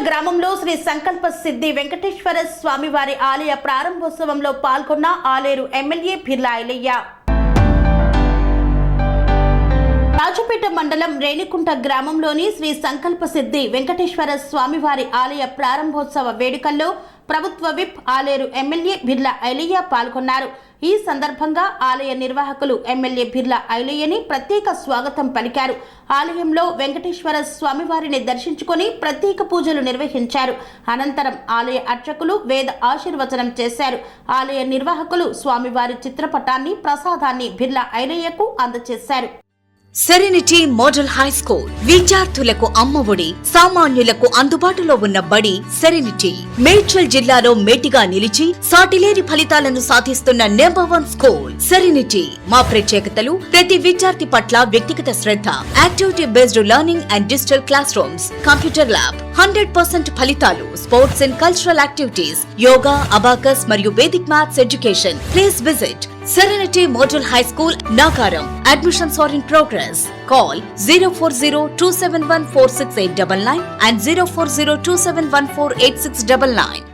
గ్రామంలో శ్రీ సంకల్ప సిద్ధి వెంకటేశ్వర స్వామివారి ఆలయ ప్రారంభోత్సవంలో పాల్గొన్న ఆలేరు ఎమ్మెల్యే బిర్లా ఐలయ్య. రాజపేట మండలం రేణికుంట గ్రామంలోని శ్రీ సంకల్ప సిద్ధి వెంకటేశ్వర స్వామివారి ఆలయ ప్రారంభోత్సవ వేడుకల్లో ప్రభుత్వ విప్ ఆలేరు ఎమ్మెల్యే బిర్లా ఐలయ్య పాల్గొన్నారు. ఈ సందర్భంగా ఆలయ నిర్వాహకులు ఎమ్మెల్యే బిర్లా ఐలయ్యని ప్రత్యేక స్వాగతం పలికారు. ఆలయంలో వెంకటేశ్వర స్వామివారిని దర్శించుకుని ప్రత్యేక పూజలు నిర్వహించారు. అనంతరం ఆలయ అర్చకులు వేద ఆశీర్వచనం చేశారు. ఆలయ నిర్వాహకులు స్వామివారి చిత్రపటాన్ని ప్రసాదాన్ని బిర్లా ఐలయ్యకు అందజేశారు. సెరెనిటీ మోడల్ హై స్కూల్ విద్యార్థులకు అమ్మఒడి, సామాన్యులకు అందుబాటులో ఉన్న బడి సెరెనిటీ. మేడ్చల్ జిల్లాలో మేటిగా నిలిచి సాటిలేని ఫలితాలను సాధిస్తున్న నంబర్ 1 స్కూల్ సెరెనిటీ. మా ప్రత్యేకతలు ప్రతి విద్యార్థి పట్ల వ్యక్తిగత శ్రద్ధ, activity based learning and digital classrooms, computer lab, 100% ఫలితాలు, sports and cultural activities, yoga, abacus మరియు Vedic maths education. Please visit Serenity Model High School, Nagaram. Admissions are in progress. Call 040-271-46899 and 040-271-48699.